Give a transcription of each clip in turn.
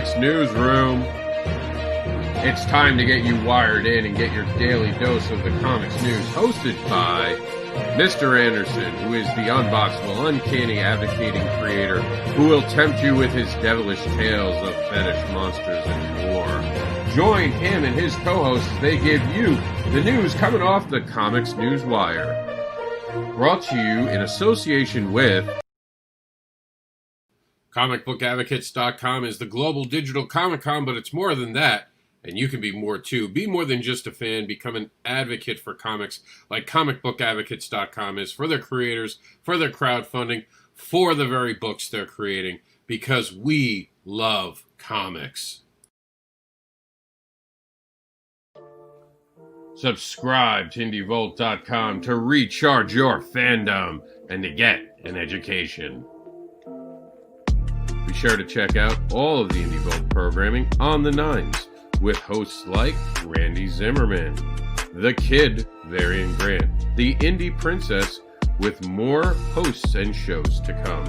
Comics Newsroom. It's time to get you wired in and get your daily dose of the comics news, hosted by Mr. Anderson, who is the unboxable, uncanny, advocating creator who will tempt you with his devilish tales of fetish monsters and more. Join him and his co-hosts as they give you the news coming off the COMiXNewsWire. Brought to you in association with ComicBookAdvocates.com is the global digital Comic-Con, but it's more than that. And you can be more too. Be more than just a fan. Become an advocate for comics like ComicBookAdvocates.com is for their creators, for their crowdfunding, for the very books they're creating, because we love comics. Subscribe to IndieVolt.com to recharge your fandom and to get an education. Be sure to check out all of the IndieVolt programming on the Nines, with hosts like Randy Zimmerman, The Kid, Varian Grant, the Indie Princess, with more hosts and shows to come.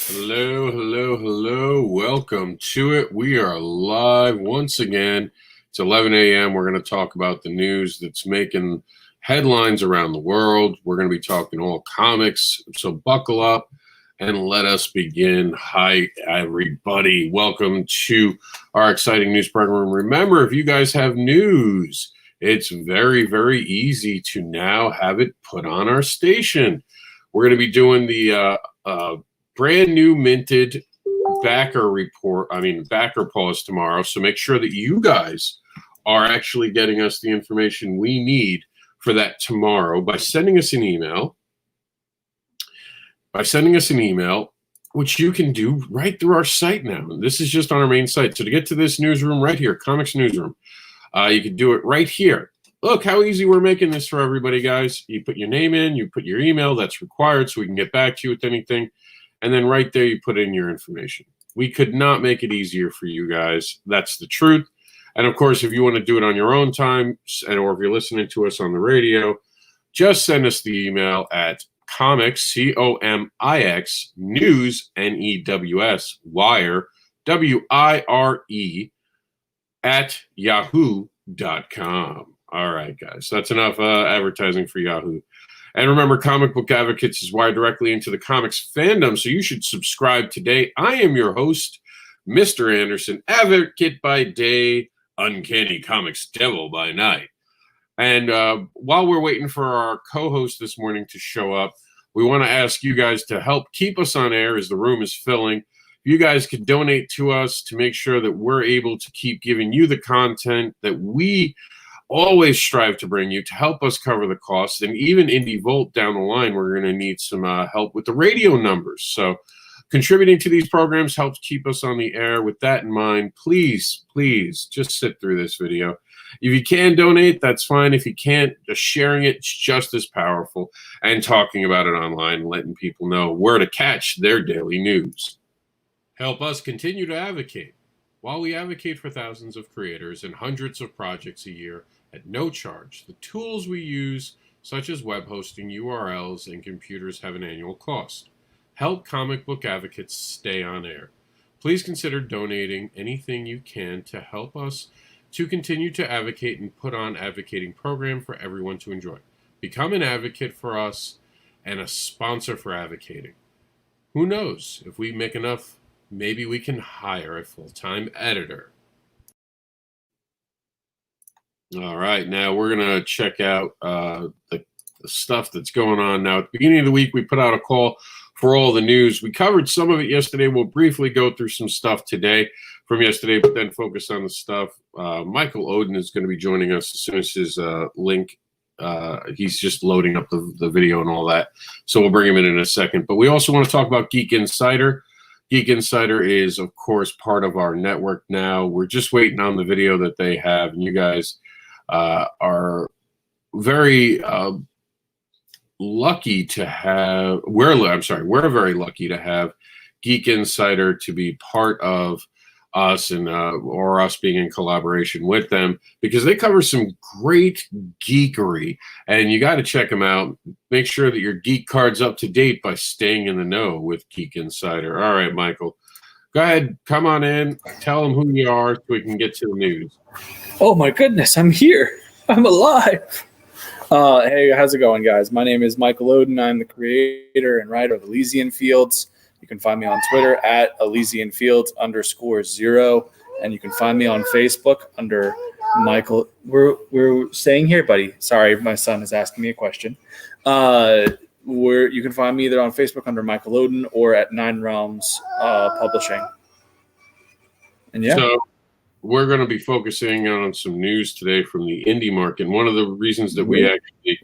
Hello, hello, hello. Welcome to it. We are live once again. It's 11 a.m. We're going to talk about the news that's making headlines around the world. We're going to be talking all comics, so buckle up and let us begin. Hi, everybody. Welcome to our exciting news program. Remember, if you guys have news, it's very, very easy to now have it put on our station. We're going to be doing the brand new minted backer pause tomorrow, so make sure that you guys are actually getting us the information we need for that tomorrow by sending us an email. Which you can do right through our site now. This is just on our main site. So to get to this newsroom right here, Comics Newsroom, you can do it right here. Look how easy we're making this for everybody, guys. You put your name in, you put your email, that's required so we can get back to you with anything. And then right there, you put in your information. We could not make it easier for you guys. That's the truth. And of course, if you want to do it on your own time, or if you're listening to us on the radio, just send us the email at COMiX, COMiX, News, NEWS, Wire, WIRE, at yahoo.com. All right, guys, that's enough advertising for Yahoo. And remember, Comic Book Advocates is wired directly into the comics fandom, so you should subscribe today. I am your host, Mr. Anderson, advocate by day, uncanny comics devil by night. And while we're waiting for our co-host this morning to show up, we want to ask you guys to help keep us on air as the room is filling. You guys could donate to us to make sure that we're able to keep giving you the content that we always strive to bring you, to help us cover the costs. And even Indie Volt down the line, we're going to need some help with the radio numbers. So contributing to these programs helps keep us on the air. With that in mind, please, please just sit through this video. If you can donate, that's fine. If you can't, just sharing it's just as powerful, and talking about it online and letting people know where to catch their daily news. Help us continue to advocate. While we advocate for thousands of creators and hundreds of projects a year at no charge, the tools we use, such as web hosting, URLs, and computers, have an annual cost. Help Comic Book Advocates stay on air. Please consider donating anything you can to help us to continue to advocate and put on advocating program for everyone to enjoy. Become an advocate for us and a sponsor for advocating. Who knows? If we make enough, maybe we can hire a full-time editor. All right, now we're going to check out the stuff that's going on now. At the beginning of the week, we put out a call for all the news. We covered some of it yesterday. We'll briefly go through some stuff today from yesterday, but then focus on the stuff. Michael Oden is going to be joining us as soon as his link. He's just loading up the video and all that. So we'll bring him in a second. But we also want to talk about Geek Insider. Geek Insider is, of course, part of our network now. We're just waiting on the video that they have. And you guys are very lucky to have, we're very lucky to have Geek Insider to be part of us and or us being in collaboration with them, because they cover some great geekery, and you got to check them out. Make sure that your geek card's up to date by staying in the know with Geek Insider. All right, Michael, go ahead, come on in, tell them who you are so we can get to the news. Oh my goodness, I'm here. I'm alive. Hey, how's it going, guys? My name is Michael Oden. I'm the creator and writer of Elysian Fields. You can find me on Twitter at @ElysianFields_0. And you can find me on Facebook under Michael. We're staying here, buddy. Sorry, my son is asking me a question. You can find me either on Facebook under Michael Oden or at 9 Realms Publishing. And yeah. So we're going to be focusing on some news today from the indie market. And one of the reasons that we actually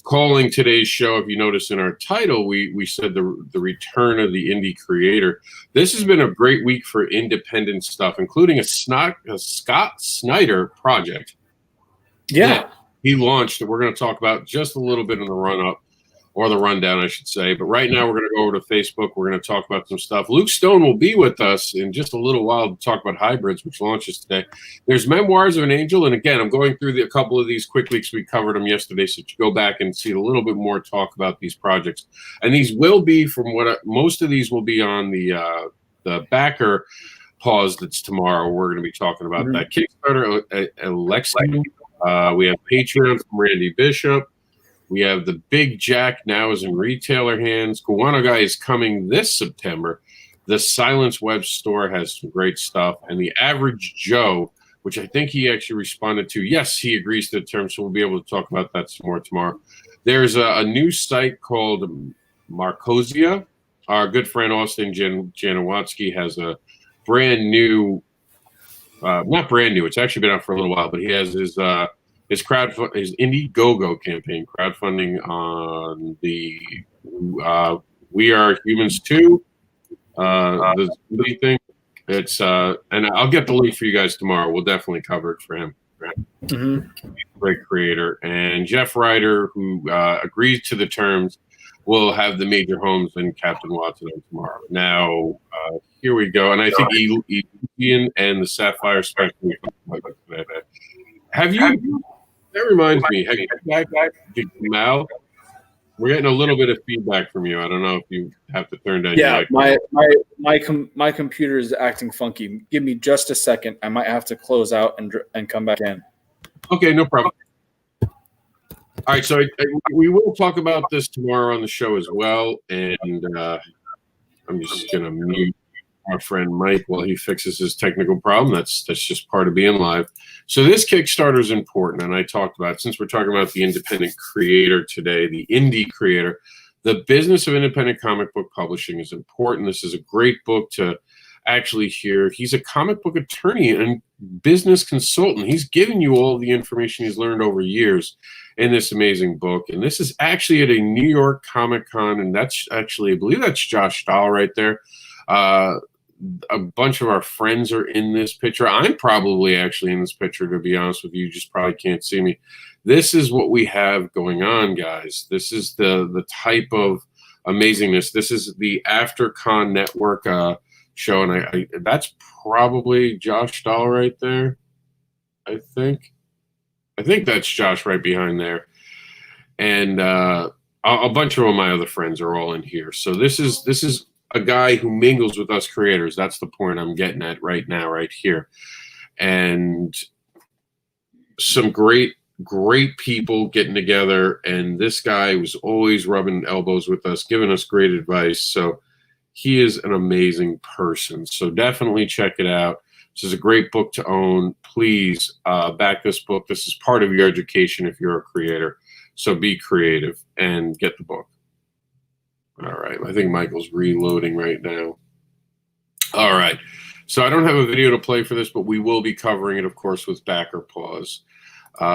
calling today's show, if you notice in our title, we said the return of the indie creator. This has been a great week for independent stuff, including a Scott Snyder project. Yeah. He launched that we're going to talk about just a little bit in the run-up, or the rundown, I should say. But right now we're going to go over to Facebook. We're going to talk about some stuff. Luke Stone will be with us in just a little while to talk about Hybrids, which launches today. There's Memoirs of an Angel. And again, I'm going through a couple of these quickly because we covered them yesterday. So you go back and see a little bit more talk about these projects. And these will be, from what most of these will be on the backer pause that's tomorrow. We're going to be talking about that Kickstarter election. We have Patreon from Randy Bishop. We have the Big Jack now is in retailer hands. Guano Guy is coming this September. The Silence Web store has some great stuff. And the Average Joe, which I think he actually responded to, yes, he agrees to the term, so we'll be able to talk about that some more tomorrow. There's a new site called Marcosia. Our good friend Austin Janowatsky has a brand new, not brand new, it's actually been out for a little while, but he has his Indiegogo campaign crowdfunding on the We Are Humans 2 the thing. It's and I'll get the link for you guys tomorrow. We'll definitely cover it for him. Great creator. And Jeff Ryder, who agreed to the terms, will have the Major Homes and Captain Watson on tomorrow. Now here we go. And I think Ian and the Sapphire Special. Have you? That reminds me. Have you back Mal? We're getting a little bit of feedback from you. I don't know if you have to turn down. Yeah, my computer is acting funky. Give me just a second. I might have to close out and come back in. Okay, no problem. All right, so we will talk about this tomorrow on the show as well. And I'm just gonna mute our friend Mike while he fixes his technical problem. That's just part of being live. So this Kickstarter is important, and I talked about, since we're talking about the independent creator today, the indie creator, the business of independent comic book publishing is important. This is a great book to actually hear. He's a comic book attorney and business consultant. He's giving you all the information he's learned over years in this amazing book. And this is actually at a New York Comic Con, and that's actually, I believe that's Josh Stahl right there. A bunch of our friends are in this picture. I'm probably actually in this picture, to be honest with you. You just probably can't see me. This is what we have going on, guys. This is the type of amazingness. This is the After Con Network show, and I that's probably Josh Stahl right there. I think that's Josh right behind there, and a bunch of my other friends are all in here. So this is a guy who mingles with us creators. That's the point I'm getting at right now, right here. And some great people getting together. And this guy was always rubbing elbows with us, giving us great advice. So he is an amazing person. So definitely check it out. This is a great book to own. Please back this book. This is part of your education if you're a creator. So be creative and get the book. All right, I think Michael's reloading right now. All right, so I don't have a video to play for this, but we will be covering it, of course, with backer pause,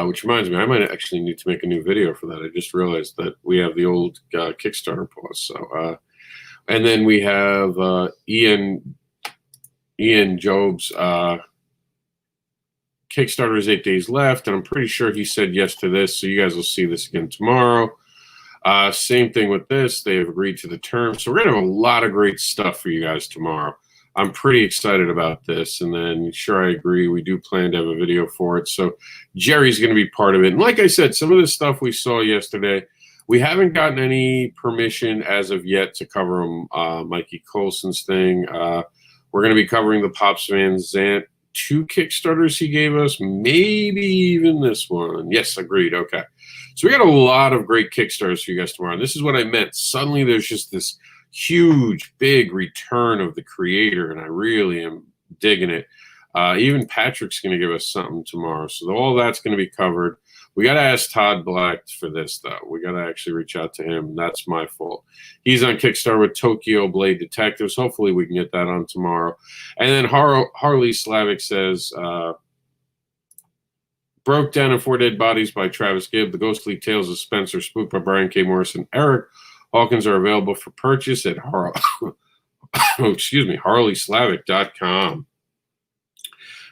which reminds me, I might actually need to make a new video for that. I just realized that we have the old Kickstarter pause. So, and then we have Ian Job's Kickstarter is 8 days left, and I'm pretty sure he said yes to this, so you guys will see this again tomorrow. Same thing with this. They have agreed to the terms. So we're going to have a lot of great stuff for you guys tomorrow. I'm pretty excited about this. And then, sure, I agree. We do plan to have a video for it. So Jerry's going to be part of it. And like I said, some of the stuff we saw yesterday, we haven't gotten any permission as of yet to cover them. Mikey Colson's thing. We're going to be covering the Pops Van Zant 2 Kickstarters he gave us, maybe even this one. Yes, agreed. Okay. So we got a lot of great Kickstarters for you guys tomorrow. And this is what I meant. Suddenly there's just this huge, big return of the creator, and I really am digging it. Even Patrick's going to give us something tomorrow. So all that's going to be covered. We got to ask Todd Black for this, though. We got to actually reach out to him. That's my fault. He's on Kickstarter with Tokyo Blade Detectives. Hopefully we can get that on tomorrow. And then Harley Slavic says, Broke Down and 4 Dead Bodies by Travis Gibb. The Ghostly Tales of Spencer Spook by Brian K. Morrison. Eric Hawkins are available for purchase at HarleySlavic.com.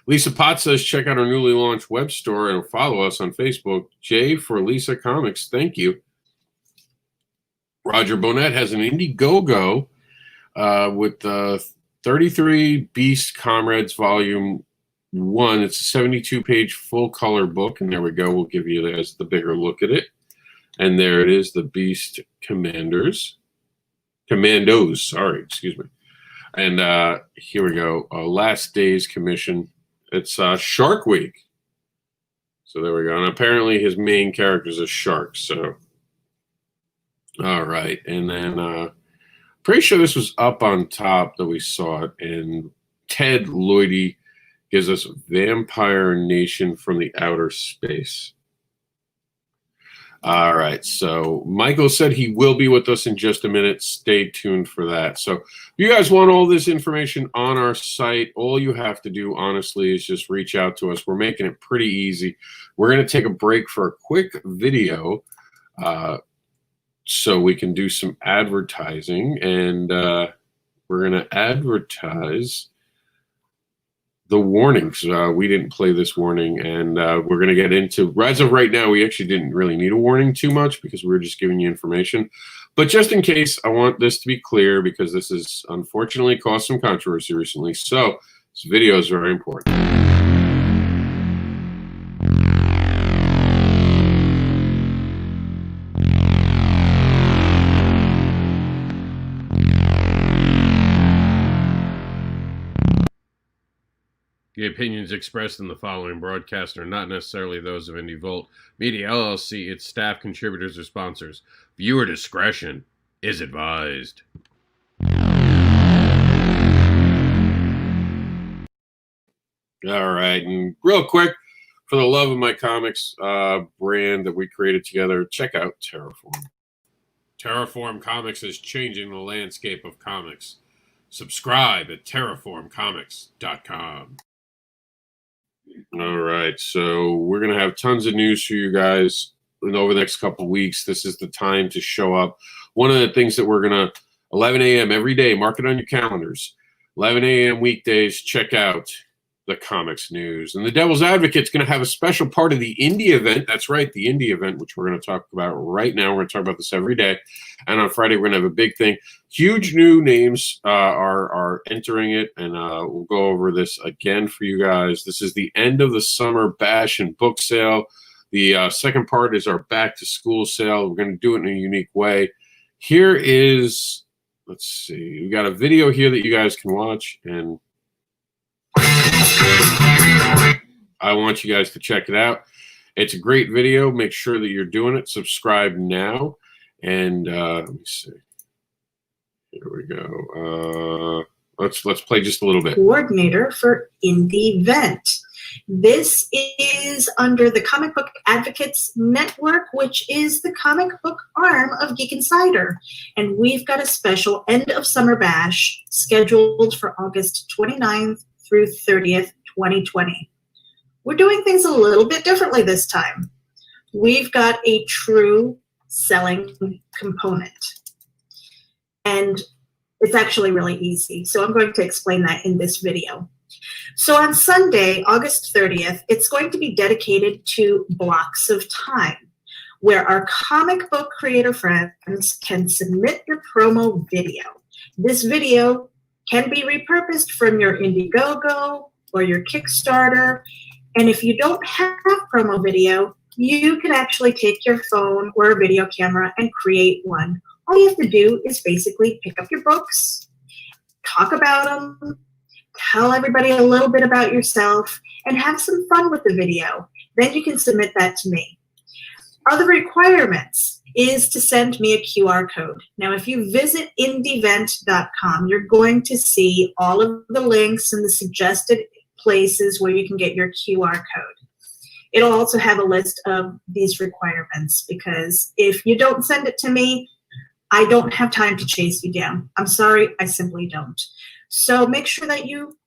Lisa Potts says, check out our newly launched web store and follow us on Facebook. J for Lisa Comics. Thank you. Roger Bonnet has an Indiegogo with 33 Beast Comrades Volume 1. It's a 72-page full-color book. And there we go. We'll give you the bigger look at it. And there it is, the Beast Commandos, sorry, excuse me. And here we go, Last Day's Commission. It's Shark Week. So there we go. And apparently his main character is a shark. So, all right. And then pretty sure this was up on top that we saw it. And Ted Lloydie gives us Vampire Nation from the Outer Space. All right, so Michael said he will be with us in just a minute. Stay tuned for that. So if you guys want all this information on our site, all you have to do, honestly, is just reach out to us. We're making it pretty easy. We're going to take a break for a quick video so we can do some advertising. And we're going to advertise the warnings. We didn't play this warning, and we're going to get into, as of right now, we actually didn't really need a warning too much because we were just giving you information. But just in case, I want this to be clear because this has unfortunately caused some controversy recently. So this video is very important. The opinions expressed in the following broadcast are not necessarily those of Indie Volt Media LLC, its staff, contributors, or sponsors. Viewer discretion is advised. All right, and real quick, for the love of my comics brand that we created together, check out Terraform. Terraform Comics is changing the landscape of comics. Subscribe at terraformcomics.com. All right, so we're going to have tons of news for you guys over the next couple of weeks. This is the time to show up. One of the things that we're going to, 11 a.m. every day, mark it on your calendars. 11 a.m. weekdays, check out the comics news. And the Devil's Advocate's going to have a special part of the Indie event. That's right, the Indie event, which we're going to talk about right now. We're going to talk about this every day. And on Friday, we're going to have a big thing. Huge new names are entering it, and we'll go over this again for you guys. This is the end of the summer bash and book sale. The second part is our back-to-school sale. We're going to do it in a unique way. Here is, let's see, we got a video here that you guys can watch, and I want you guys to check it out. It's a great video. Make sure that you're doing it. Subscribe now. And let me see. Here we go. Let's play just a little bit. Coordinator for Indie Vent. This is under the Comic Book Advocates Network, which is the comic book arm of Geek Insider. And we've got a special end of summer bash scheduled for August 29th through 30th, 2020. We're doing things a little bit differently this time. We've got a true selling component. And it's actually really easy. So I'm going to explain that in this video. So on Sunday, August 30th, it's going to be dedicated to blocks of time where our comic book creator friends can submit your promo video. This video can be repurposed from your Indiegogo or your Kickstarter. And if you don't have promo video, you can actually take your phone or a video camera and create one. All you have to do is basically pick up your books, talk about them, tell everybody a little bit about yourself, and have some fun with the video. Then you can submit that to me. Other requirements is to send me a QR code. Now, if you visit INDEEvent.com, you're going to see all of the links and the suggested places where you can get your QR code. It'll also have a list of these requirements, because if you don't send it to me, I don't have time to chase you down. I'm sorry, I simply don't. So make sure that you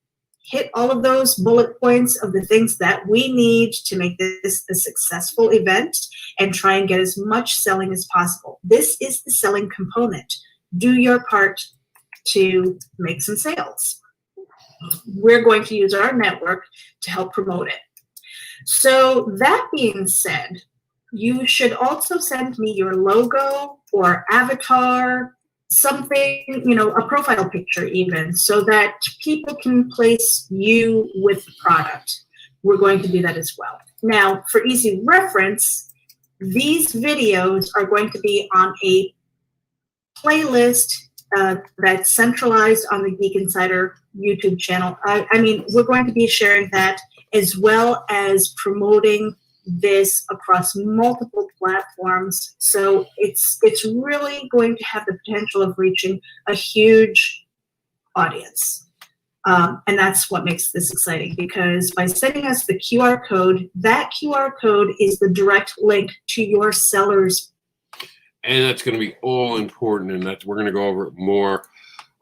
hit all of those bullet points of the things that we need to make this a successful event, and try and get as much selling as possible. This is the selling component. Do your part to make some sales. We're going to use our network to help promote it. So that being said, you should also send me your logo or avatar, something, a profile picture even, so that people can place you with the product. We're going to do that as well. Now, for easy reference, these videos are going to be on a playlist that's centralized on the Geek Insider YouTube channel. We're going to be sharing that, as well as promoting this across multiple platforms. So it's really going to have the potential of reaching a huge audience. And that's what makes this exciting, because by sending us the QR code, that QR code is the direct link to your sellers. And that's going to be all important, and we're going to go over it more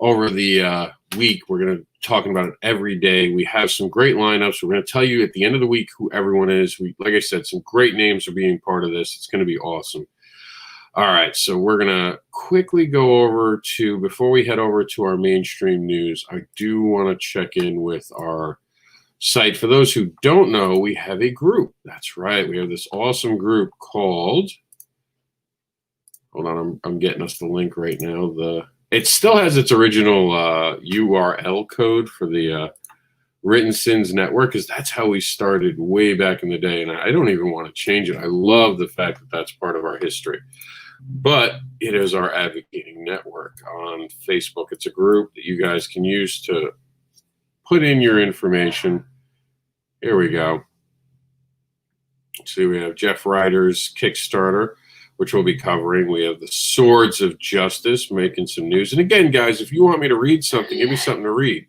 over the week. We're going to talking about it every day. We have some great lineups. We're going to tell you at the end of the week who everyone is. Like I said, some great names are being part of this. It's going to be awesome. All right, so we're going to quickly go over to, before we head over to our mainstream news, I do want to check in with our site. For those who don't know, we have a group. That's right. We have this awesome group called, hold on, I'm getting us the link right now. It still has its original URL code for the Written Sins Network, because that's how we started way back in the day, and I don't even want to change it. I love the fact that that's part of our history. But it is our advocating network on Facebook. It's a group that you guys can use to put in your information. Here we go. See, we have Jeff Ryder's Kickstarter, which we'll be covering. We have the Swords of Justice making some news. And again, guys, if you want me to read something, give me something to read.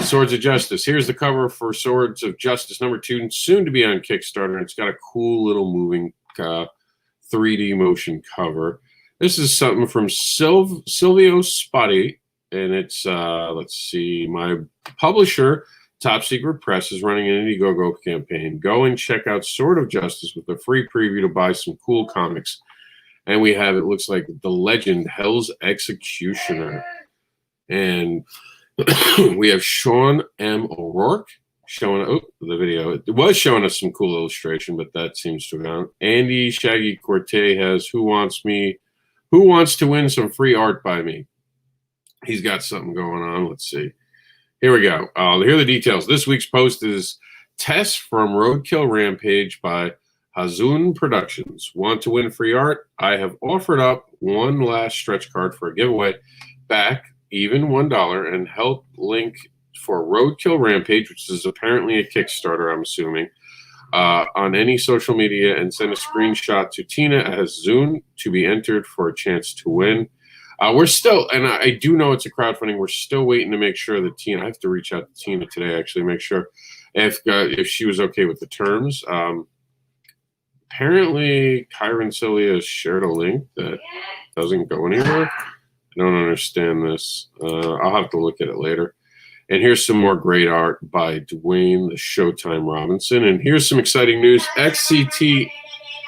Swords of Justice. Here's the cover for Swords of Justice #2, and soon to be on Kickstarter. And it's got a cool little moving 3D motion cover. This is something from Silvio Spati, and it's, let's see, my publisher, Top Secret Press, is running an Indiegogo campaign. Go and check out Sword of Justice with a free preview to buy some cool comics. And we have, it looks like, the legend, Hell's Executioner. And we have Sean M. O'Rourke showing the video. It was showing us some cool illustration, but that seems to have gone. Andy Shaggy Corte has Who Wants to Win Some Free Art by Me. He's got something going on. Let's see. Here we go. Here are the details. This week's post is Tess from Roadkill Rampage by Hazun Productions. Want to win free art? I have offered up one last stretch card for a giveaway. Back even $1 and help link for Roadkill Rampage, which is apparently a Kickstarter, I'm assuming, on any social media, and send a screenshot to Tina as Zune to be entered for a chance to win. We're still, and I do know it's a crowdfunding, we're still waiting to make sure that Tina, I have to reach out to Tina today, actually, make sure if she was okay with the terms. Apparently, Kyron Cilia has shared a link that doesn't go anywhere. I don't understand this. I'll have to look at it later. And here's some more great art by Dwayne the Showtime Robinson. And here's some exciting news. XCT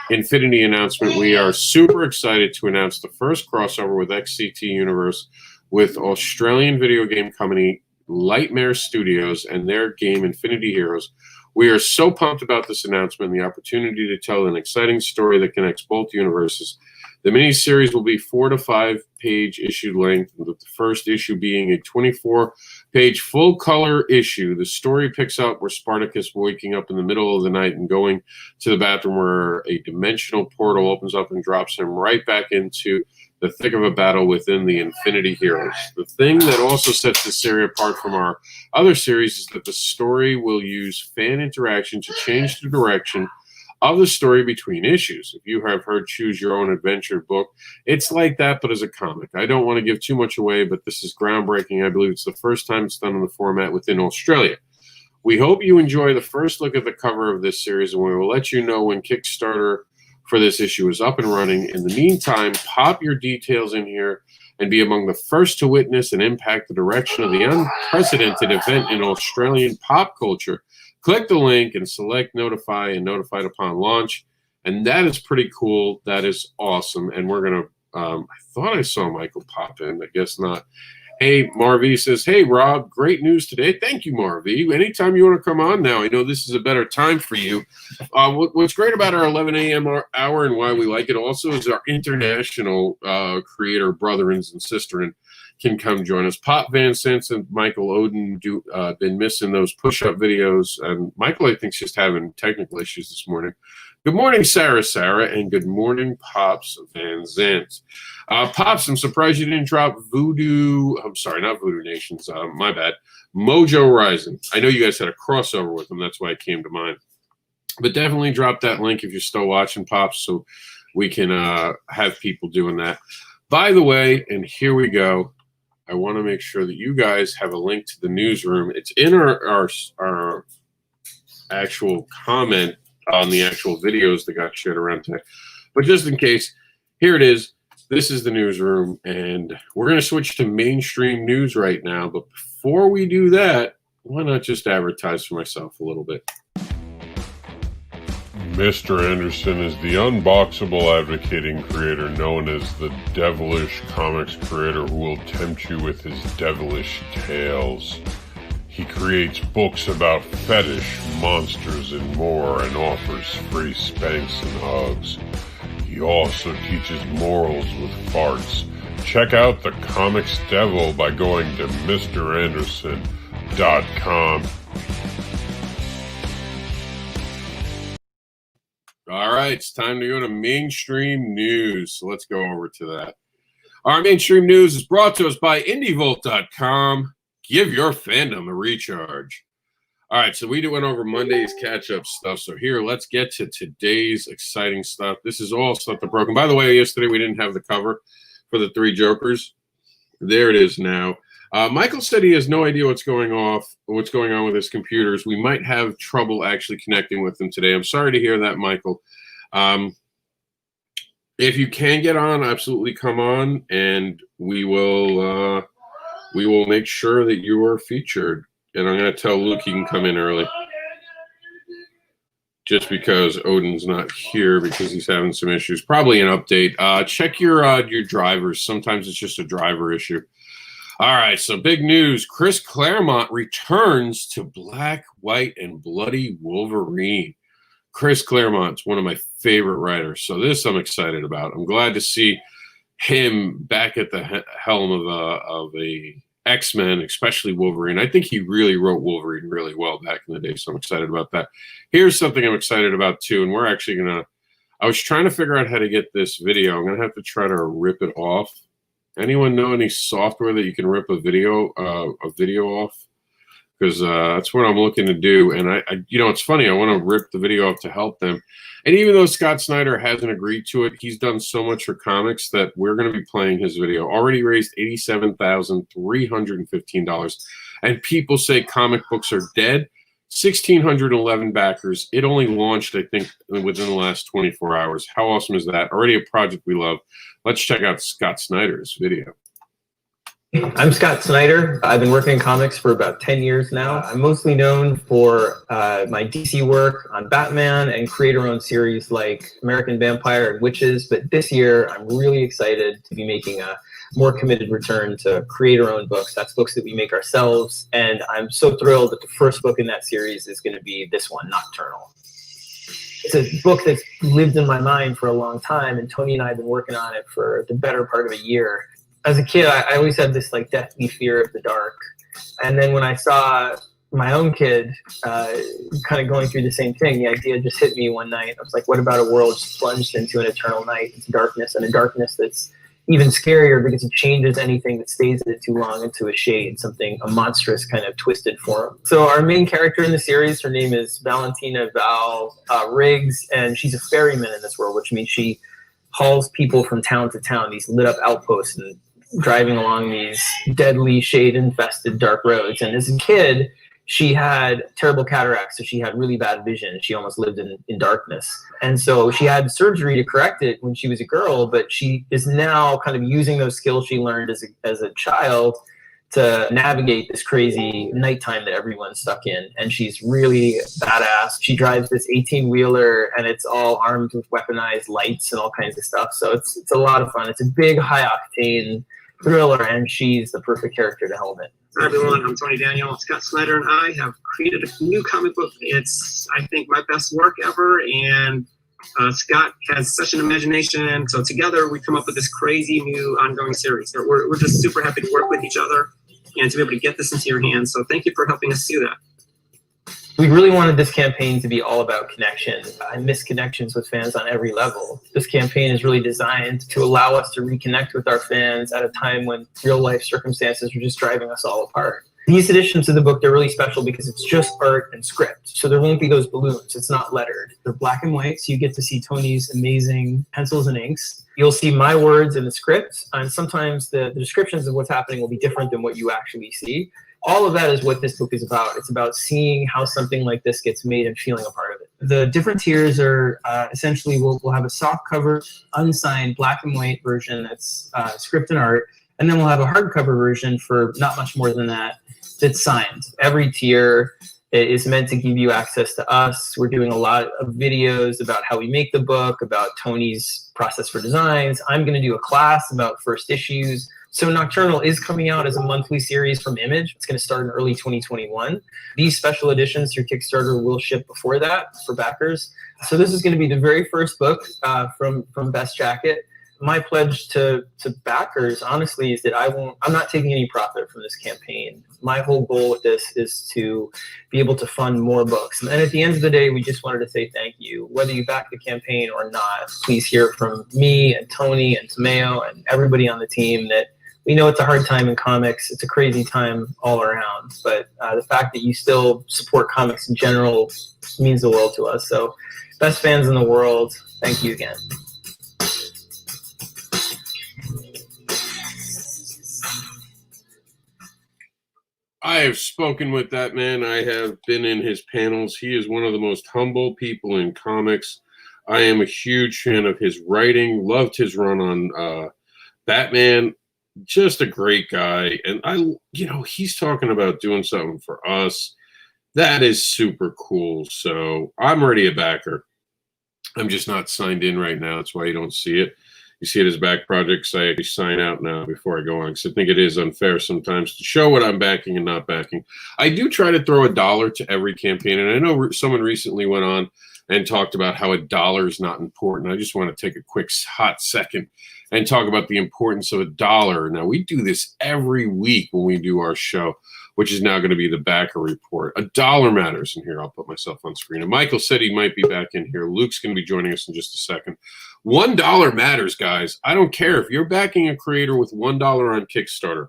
Infinity announcement. We are super excited to announce the first crossover with XCT Universe with Australian video game company Lightmare Studios and their game Infinity Heroes. We are so pumped about this announcement and the opportunity to tell an exciting story that connects both universes. The miniseries will be 4 to 5 page issue length, with the first issue being a 24-page full-color issue. The story picks up where Spartacus waking up in the middle of the night and going to the bathroom, where a dimensional portal opens up and drops him right back into the thick of a battle within the Infinity Heroes. The thing that also sets this series apart from our other series is that the story will use fan interaction to change the direction of the story between issues. If you have heard Choose Your Own Adventure book, it's like that, but as a comic. I don't want to give too much away, but this is groundbreaking. I believe it's the first time it's done in the format within Australia. We hope you enjoy the first look at the cover of this series, and we will let you know when Kickstarter for this issue is up and running. In the meantime, pop your details in here and be among the first to witness and impact the direction of the unprecedented event in Australian pop culture. Click the link and select Notify and Notified upon launch. And that is pretty cool. That is awesome. And we're going to, I thought I saw Michael pop in. I guess not. Hey, Marv says, hey, Rob, great news today. Thank you, Marv. Anytime you want to come on now, I know this is a better time for you. What's great about our 11 a.m. hour and why we like it also is our international creator brethrens and sisterin can come join us. Pop Van Sense and Michael Odin been missing those push-up videos. And Michael, I think, is just having technical issues this morning. Good morning, Sarah, and good morning, Pops Van Zant. Pops, I'm surprised you didn't drop Voodoo. I'm sorry, not Voodoo Nations. My bad. Mojo Rising. I know you guys had a crossover with them. That's why it came to mind. But definitely drop that link if you're still watching, Pops, so we can have people doing that. By the way, and here we go, I want to make sure that you guys have a link to the newsroom. It's in our actual comment on the actual videos that got shared around today. But just in case, here it is. This is the newsroom, and we're going to switch to mainstream news right now. But before we do that, why not just advertise for myself a little bit? Mr. Anderson is the unboxable advocating creator known as the Devilish Comics creator who will tempt you with his devilish tales. He creates books about fetish, monsters, and more, and offers free spanks and hugs. He also teaches morals with farts. Check out the Comics Devil by going to MrAnderson.com. All right, it's time to go to mainstream news. So let's go over to that. Our mainstream news is brought to us by IndieVolt.com. Give your fandom a recharge. All right, so we went over Monday's catch-up stuff. So here, let's get to today's exciting stuff. This is all stuff that broken. By the way, yesterday we didn't have the cover for the three Jokers. There it is now. Michael said he has no idea what's going on with his computers. We might have trouble actually connecting with them today. I'm sorry to hear that, Michael. If you can get on, absolutely come on, and we will make sure that you are featured. And I'm going to tell Luke he can come in early, just because Odin's not here because he's having some issues. Probably an update. Check your drivers. Sometimes it's just a driver issue. All right, so big news. Chris Claremont returns to Black, White, and Bloody Wolverine. Chris Claremont's one of my favorite writers, so this I'm excited about. I'm glad to see him back at the helm of a X-Men, especially Wolverine. I think he really wrote Wolverine really well back in the day, so I'm excited about that. Here's something I'm excited about, too, and we're actually going to – I was trying to figure out how to get this video. I'm going to have to try to rip it off. Anyone know any software that you can rip a video off? Because that's what I'm looking to do. And I it's funny. I want to rip the video off to help them. And even though Scott Snyder hasn't agreed to it, he's done so much for comics that we're going to be playing his video. Already raised $87,315. And people say comic books are dead. 1,611 backers. It only launched, I think, within the last 24 hours. How awesome is that? Already a project we love. Let's check out Scott Snyder's video. I'm Scott Snyder. I've been working in comics for about 10 years now. I'm mostly known for my DC work on Batman and creator-owned series like American Vampire and Witches, but this year I'm really excited to be making a more committed return to creator-owned books. That's books that we make ourselves, and I'm so thrilled that the first book in that series is going to be this one, Nocturnal. it's a book that's lived in my mind for a long time, and Tony and I have been working on it for the better part of a year. As a kid, I always had this like deathly fear of the dark. And then when I saw my own kid kind of going through the same thing, the idea just hit me one night. I was like, what about a world just plunged into an eternal night, into darkness, and a darkness that's even scarier because it changes anything that stays in it too long into a shade, a monstrous kind of twisted form. So our main character in the series, her name is Valentina Val Riggs, and she's a ferryman in this world, which means she hauls people from town to town, these lit up outposts, and driving along these deadly shade-infested dark roads. And as a kid, she had terrible cataracts, so she had really bad vision. She almost lived in darkness. And so she had surgery to correct it when she was a girl, but she is now kind of using those skills she learned as a child to navigate this crazy nighttime that everyone's stuck in. And she's really badass. She drives this 18-wheeler, and it's all armed with weaponized lights and all kinds of stuff. So it's a lot of fun. It's a big, high-octane thriller, and she's the perfect character to helm it. Hi everyone, I'm Tony Daniel. Scott Snyder and I have created a new comic book. It's, I think, my best work ever, and Scott has such an imagination. So together we come up with this crazy new ongoing series. So we're just super happy to work with each other and to be able to get this into your hands. So thank you for helping us do that. We really wanted this campaign to be all about connection. I miss connections with fans on every level. This campaign is really designed to allow us to reconnect with our fans at a time when real life circumstances are just driving us all apart. These editions of the book, they're really special because it's just art and script. So there won't be those balloons. It's not lettered. They're black and white, so you get to see Tony's amazing pencils and inks. You'll see my words in the script, and sometimes the descriptions of what's happening will be different than what you actually see. All of that is what this book is about. It's about seeing how something like this gets made and feeling a part of it. The different tiers are essentially, we'll have a soft cover, unsigned, black and white version that's script and art, and then we'll have a hardcover version for not much more than that that's signed. Every tier is meant to give you access to us. We're doing a lot of videos about how we make the book, about Tony's process for designs. I'm going to do a class about first issues. So Nocturnal is coming out as a monthly series from Image. It's going to start in early 2021. These special editions through Kickstarter will ship before that for backers. So this is going to be the very first book from Best Jacket. My pledge to backers, honestly, is that I'm not taking any profit from this campaign. My whole goal with this is to be able to fund more books. And at the end of the day, we just wanted to say thank you. Whether you back the campaign or not, please hear from me and Tony and Tomeo and everybody on the team that we know it's a hard time in comics. It's a crazy time all around. But the fact that you still support comics in general means the world to us. So best fans in the world, thank you again. I have spoken with that man. I have been in his panels. He is one of the most humble people in comics. I am a huge fan of his writing. Loved his run on Batman. Just a great guy. And he's talking about doing something for us. That is super cool. So I'm already a backer. I'm just not signed in right now. That's why you don't see it. You see it as back projects. I actually sign out now before I go on because I think it is unfair sometimes to show what I'm backing and not backing. I do try to throw $1 to every campaign, and I know someone recently went on and talked about how $1 is not important. I just want to take a quick hot second and talk about the importance of $1. Now, we do this every week when we do our show, which is now going to be the backer report. $1 matters in here. I'll put myself on screen. And Michael said he might be back in here. Luke's going to be joining us in just a second. $1 matters, guys. I don't care if you're backing a creator with $1 on Kickstarter,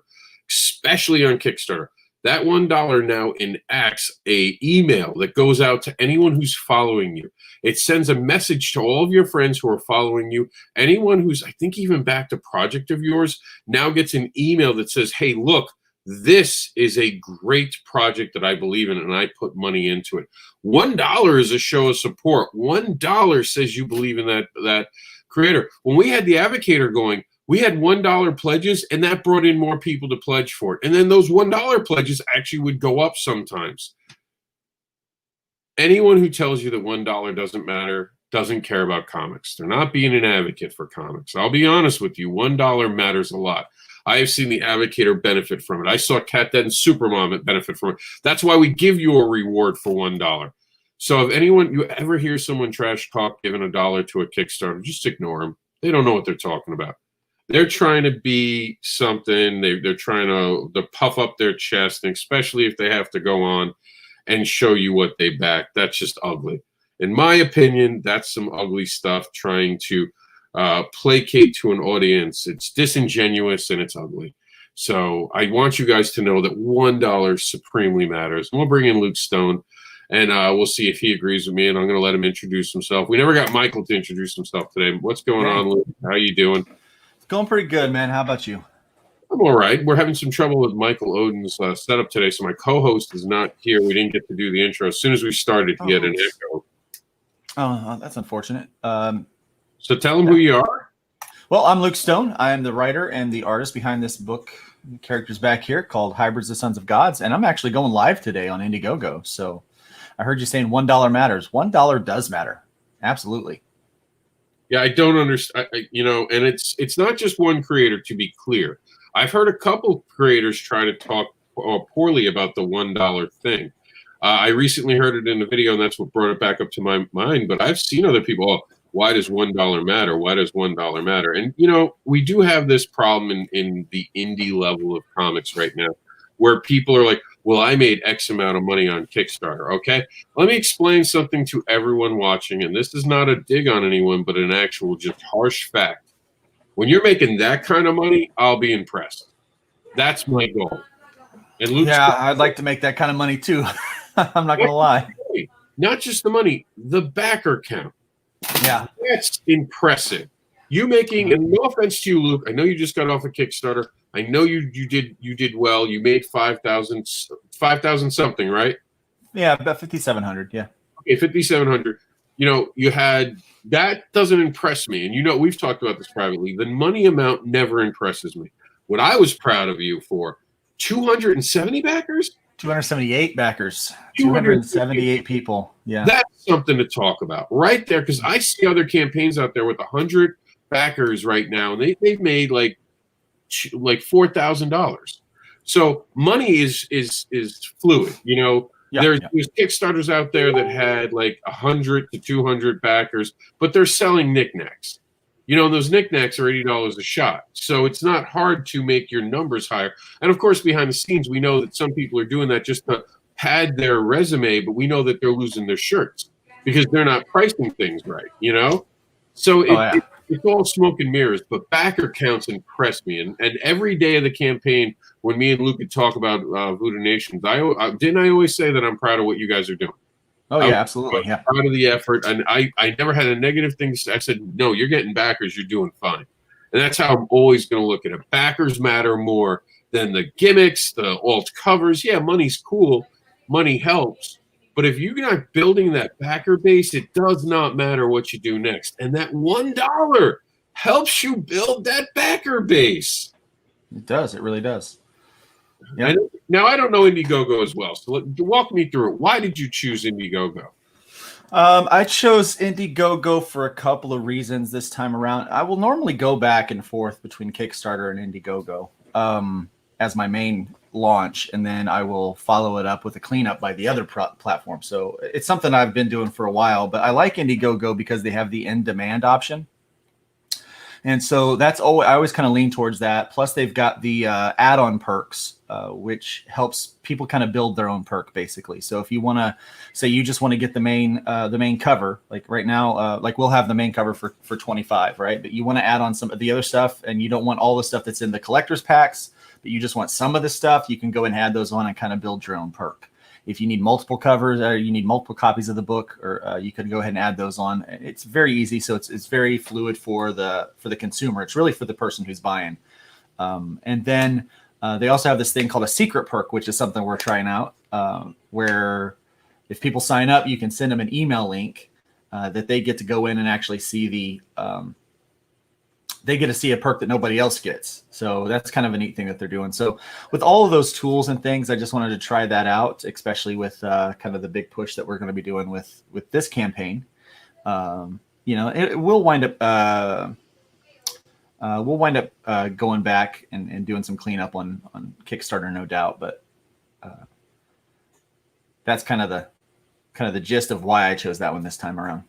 especially on Kickstarter. That $1 now enacts an email that goes out to anyone who's following you. It sends a message to all of your friends who are following you. Anyone who's, I think, even backed a project of yours now gets an email that says, hey, look, this is a great project that I believe in, and I put money into it. $1 is a show of support. $1 says you believe in that creator. When we had the Advocator going, we had $1 pledges, and that brought in more people to pledge for it. And then those $1 pledges actually would go up sometimes. Anyone who tells you that $1 doesn't matter doesn't care about comics. They're not being an advocate for comics. I'll be honest with you, $1 matters a lot. I have seen the Advocator benefit from it. I saw Cat Dead and Supermom benefit from it. That's why we give you a reward for $1. So if anyone, you ever hear someone trash talk giving $1 to a Kickstarter, just ignore them. They don't know what they're talking about. They're trying to be something. They're trying to puff up their chest, and especially if they have to go on and show you what they back. That's just ugly. In my opinion, that's some ugly stuff, trying to placate to an audience. It's disingenuous and it's ugly. So I want you guys to know that $1 supremely matters. And we'll bring in Luke Stone, and we'll see if he agrees with me, and I'm going to let him introduce himself. We never got Michael to introduce himself today. What's going on, Luke? How you doing? It's going pretty good, man. How about you? I'm all right. We're having some trouble with Michael Odin's setup today, so my co-host is not here. We didn't get to do the intro. As soon as we started, he had an echo. Oh, that's unfortunate. So tell him who you are. Well, I'm Luke Stone. I am the writer and the artist behind this book, characters back here, called Hybrids, the Sons of Gods. And I'm actually going live today on Indiegogo. So I heard you saying $1 matters. $1 does matter. Absolutely. Yeah, I don't understand. And it's not just one creator, to be clear. I've heard a couple creators try to talk poorly about the $1 thing. I recently heard it in a video, and that's what brought it back up to my mind. But I've seen other people, why does $1 matter? Why does $1 matter? And, we do have this problem in the indie level of comics right now, where people are like, well, I made X amount of money on Kickstarter. Okay, let me explain something to everyone watching. And this is not a dig on anyone, but an actual just harsh fact. When you're making that kind of money, I'll be impressed. That's my goal. And Luke's I'd like to make that kind of money too. I'm not going to lie. Not just the money, the backer count. Yeah. That's impressive. You making, and no offense to you, Luke, I know you just got off a Kickstarter. I know you did well. You made 5,000 something, right? Yeah, about 5,700. Yeah. Okay, 5,700. You had, that doesn't impress me. And we've talked about this privately. The money amount never impresses me. What I was proud of you for, 270 backers? 278 backers. 278 people. Yeah. That's something to talk about right there, because I see other campaigns out there with 100 backers right now, and they've made like $4,000. So money is fluid. There's Kickstarters out there that had like 100 to 200 backers, but they're selling knickknacks. Those knickknacks are $80 a shot. So it's not hard to make your numbers higher. And of course, behind the scenes, we know that some people are doing that just to pad their resume, but we know that they're losing their shirts because they're not pricing things right, So it's all smoke and mirrors, but backer counts impress me. And every day of the campaign, when me and Luke would talk about Voodoo Nations, I always say that I'm proud of what you guys are doing. Oh, yeah, absolutely. Yeah. Proud of the effort. And I never had a negative thing to say. I said, no, you're getting backers. You're doing fine. And that's how I'm always going to look at it. Backers matter more than the gimmicks, the alt covers. Yeah, money's cool. Money helps. But if you're not building that backer base, it does not matter what you do next. And that $1 helps you build that backer base. It does. It really does. Yeah. Now, I don't know Indiegogo as well. So walk me through it. Why did you choose Indiegogo? I chose Indiegogo for a couple of reasons this time around. I will normally go back and forth between Kickstarter and Indiegogo as my main launch, and then I will follow it up with a cleanup by the other platform. So it's something I've been doing for a while, but I like Indiegogo because they have the in-demand option. And so I always kind of lean towards that. Plus, they've got the add-on perks, which helps people kind of build their own perk, basically. So if you want to say you just want to get the main cover, like right now, like we'll have the main cover for 25, right? But you want to add on some of the other stuff, and you don't want all the stuff that's in the collector's packs, but you just want some of the stuff, you can go and add those on and kind of build your own perk. If you need multiple covers or you need multiple copies of the book, or you could go ahead and add those on. It's very easy, so it's very fluid for the consumer. It's really for the person who's buying. And then they also have this thing called a secret perk, which is something we're trying out, where if people sign up, you can send them an email link that they get to go in and actually see they get to see a perk that nobody else gets. So that's kind of a neat thing that they're doing. So with all of those tools and things, I just wanted to try that out, especially with kind of the big push that we're going to be doing with this campaign. It will wind up going back and doing some cleanup on Kickstarter, no doubt. But that's kind of kind of the gist of why I chose that one this time around.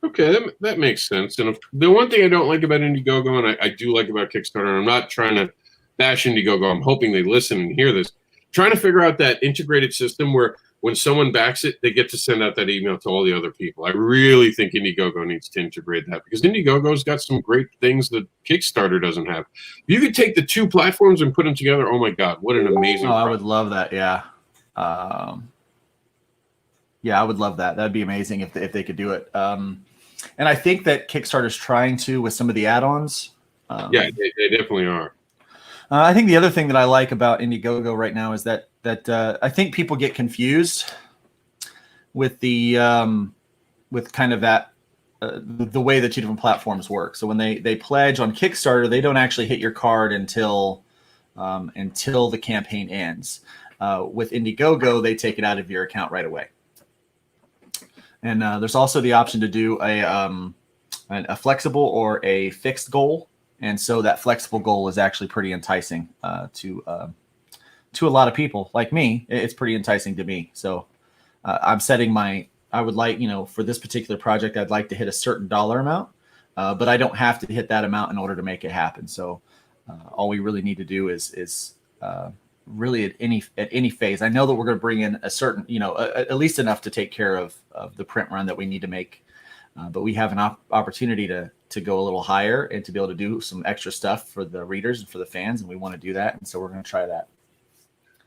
Okay, that makes sense. And the one thing I don't like about Indiegogo, and I do like about Kickstarter, and I'm not trying to bash Indiegogo, I'm hoping they listen and hear this, trying to figure out that integrated system where when someone backs it, they get to send out that email to all the other people. I really think Indiegogo needs to integrate that because Indiegogo's got some great things that Kickstarter doesn't have. If you could take the two platforms and put them together, oh my God, what an amazing I would love that, yeah. Yeah, I would love that. That'd be amazing if they could do it. And I think that Kickstarter's trying to with some of the add-ons. Yeah, they definitely are. I think the other thing that I like about Indiegogo right now is that I think people get confused with the with kind of that the way the two different platforms work. So when they pledge on Kickstarter, they don't actually hit your card until the campaign ends. With Indiegogo, they take it out of your account right away. And there's also the option to do a flexible or a fixed goal. And so that flexible goal is actually pretty enticing to a lot of people like me. It's pretty enticing to me. So I'm setting I would like, for this particular project, I'd like to hit a certain dollar amount, but I don't have to hit that amount in order to make it happen. So all we really need to do is really at any phase. I know that we're going to bring in a certain, at least enough to take care of the print run that we need to make. But we have an opportunity to go a little higher and to be able to do some extra stuff for the readers and for the fans. And we want to do that. And so we're going to try that.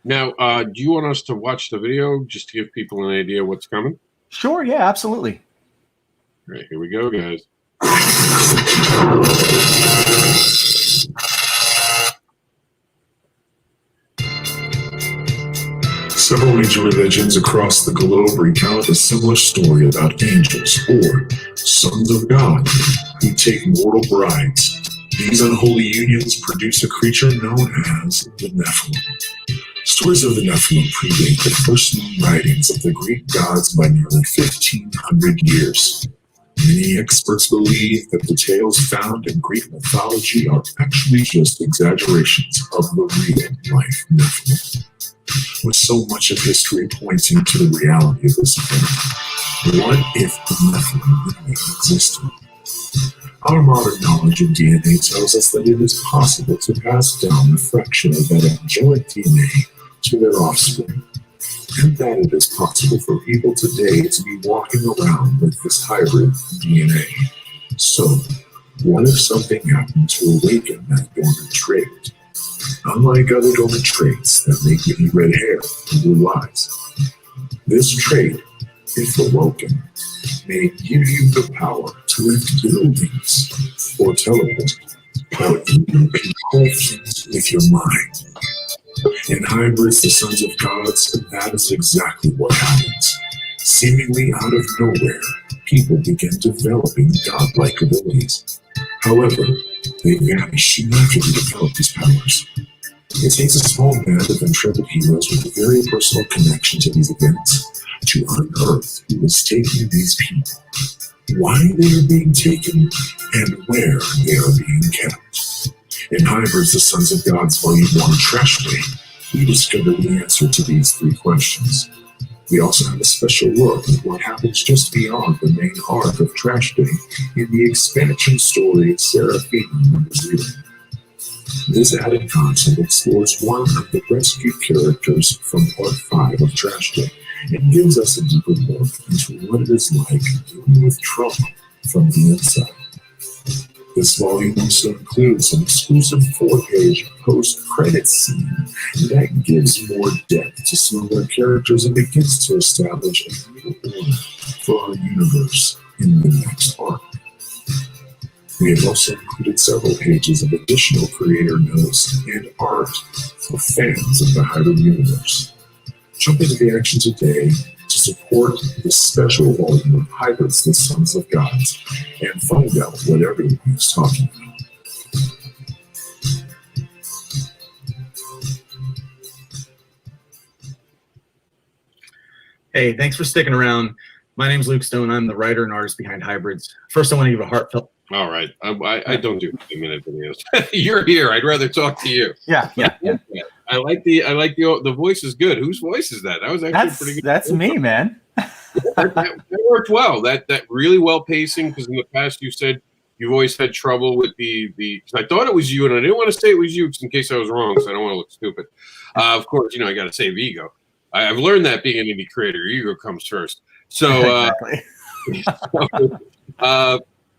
Now, do you want us to watch the video just to give people an idea of what's coming? Sure. Yeah, absolutely. All right, here we go, guys. Several major religions across the globe recount a similar story about angels, or sons of God, who take mortal brides. These unholy unions produce a creature known as the Nephilim. Stories of the Nephilim predate the first known writings of the Greek gods by nearly 1,500 years. Many experts believe that the tales found in Greek mythology are actually just exaggerations of the real-life Nephilim. With so much of history pointing to the reality of this event, what if the Nephilim really existed? Our modern knowledge of DNA tells us that it is possible to pass down a fraction of that angelic DNA to their offspring, and that it is possible for people today to be walking around with this hybrid DNA. So, what if something happened to awaken that dormant trait? Unlike other dormant traits that may give you red hair and blue eyes, this trait, if awoken, may give you the power to lift buildings or teleport, or even control things with your mind. In hybrids, the sons of gods, that is exactly what happens. Seemingly out of nowhere, people begin developing godlike abilities. However, they vanish soon after they develop these powers. It takes a small band of intrepid heroes with a very personal connection to these events to unearth who is taking these people, why they are being taken, and where they are being kept. In Hybrids, the Sons of Gods Volume 1 Trash Day, we discover the answer to these three questions. We also have a special look at what happens just beyond the main arc of Trash Day in the expansion story Seraphim No. 0. This added content explores one of the rescued characters from Part 5 of Trash Day and gives us a deeper look into what it is like dealing with trauma from the inside. This volume also includes an exclusive 4-page post-credit scene that gives more depth to some of our characters and begins to establish a new order for our universe in the next arc. We have also included several pages of additional creator notes and art for fans of the Hybrid universe. Jump into the action today to support this special volume of Hybrids, the Sons of Gods, and find out what everyone is talking about. Hey, thanks for sticking around. My name's Luke Stone. I'm the writer and artist behind Hybrids. First, I want to give a heartfelt. All right. I don't do 2-minute videos. You're here. I'd rather talk to you. Yeah. I like the voice is good. Whose voice is that? That was actually pretty good. That's me, man. that worked well. That really well pacing, because in the past you said you've always had trouble with the. Cause I thought it was you, and I didn't want to say it was you, in case I was wrong, because I don't want to look stupid. Of course, I got to save ego. I've learned that being an indie creator, ego comes first. So,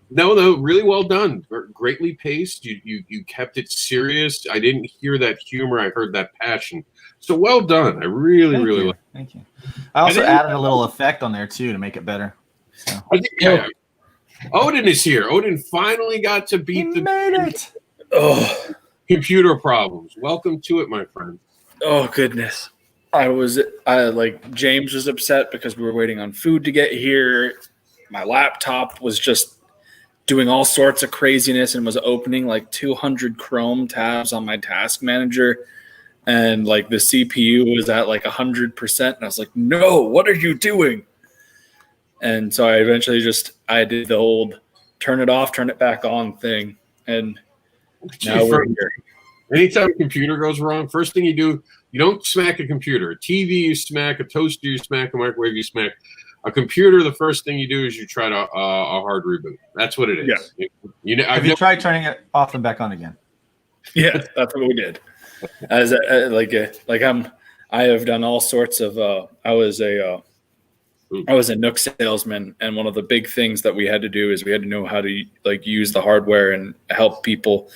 no, really well done. Greatly paced. You kept it serious. I didn't hear that humor. I heard that passion. So well done. I really like. Thank you. I also added a little effect on there too to make it better. So. Odin is here. Odin finally got to beat computer problems. Welcome to it, my friend. Oh goodness. James was upset because we were waiting on food to get here. My laptop was just doing all sorts of craziness and was opening like 200 Chrome tabs on my task manager. And like the CPU was at like 100%. And I was like, no, what are you doing? And so I eventually I did the old turn it off, turn it back on thing. And now we're here. Anytime a computer goes wrong, first thing you do, you don't smack a computer. A TV you smack, a toaster you smack, a microwave you smack. A computer, the first thing you do is you try to a hard reboot. That's what it is. Yeah. Have you tried turning it off and back on again? Yeah, that's what we did. I have done all sorts of. I was a Nook salesman, and one of the big things that we had to do is we had to know how to use the hardware and help people.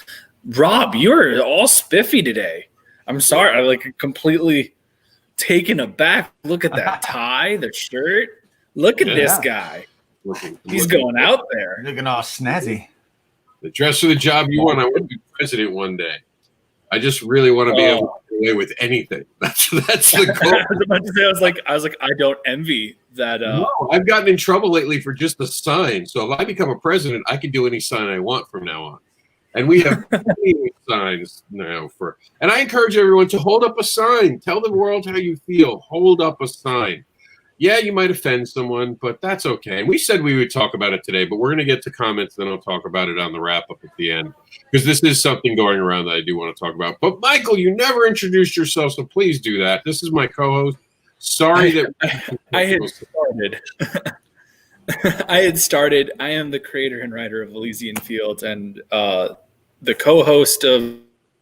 Rob, you're all spiffy today. I'm sorry, I completely taken aback. Look at that tie, the shirt. Look at this guy. He's going out there. Looking all snazzy. The dress for the job you want. I want to be president one day. I just really want to be able to get away with anything. That's the goal. I was like, I don't envy that. No, I've gotten in trouble lately for just a sign. So if I become a president, I can do any sign I want from now on. And we have many signs now and I encourage everyone to hold up a sign. Tell the world how you feel. Hold up a sign. Yeah, you might offend someone, but that's okay. And we said we would talk about it today, but we're going to get to comments, then I'll talk about it on the wrap-up at the end, because this is something going around that I do want to talk about. But, Michael, you never introduced yourself, so please do that. This is my co-host. Sorry that I had started. I am the creator and writer of Elysian Fields and the co-host of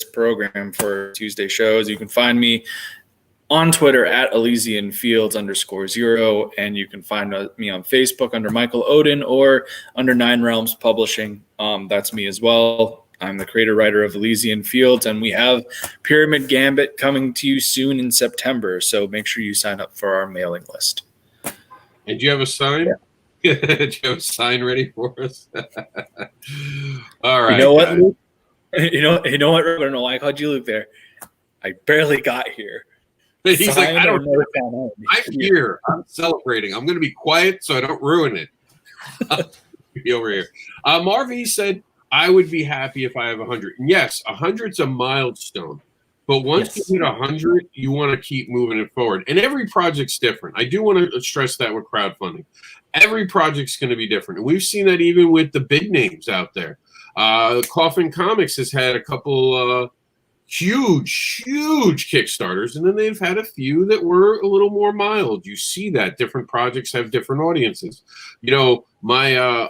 this program for Tuesday shows. You can find me on Twitter at ElysianFields_0, and you can find me on Facebook under Michael Odin or under Nine Realms Publishing. That's me as well. I'm the creator writer of Elysian Fields, and we have Pyramid Gambit coming to you soon in September. So make sure you sign up for our mailing list. And do you have a sign? Yeah. Do you have a sign ready for us? All right. You know what, Luke? You know what? I don't know why I called you Luke there. I barely got here. He's like, I don't know. I'm here. I'm celebrating. I'm going to be quiet so I don't ruin it. Be over here. Marvy said, I would be happy if I have 100. And yes, 100's a milestone. But once you hit 100, you want to keep moving it forward. And every project's different. I do want to stress that with crowdfunding. Every project's going to be different. And we've seen that even with the big names out there. Coffin Comics has had a couple huge Kickstarters, and then they've had a few that were a little more mild. You see that different projects have different audiences. My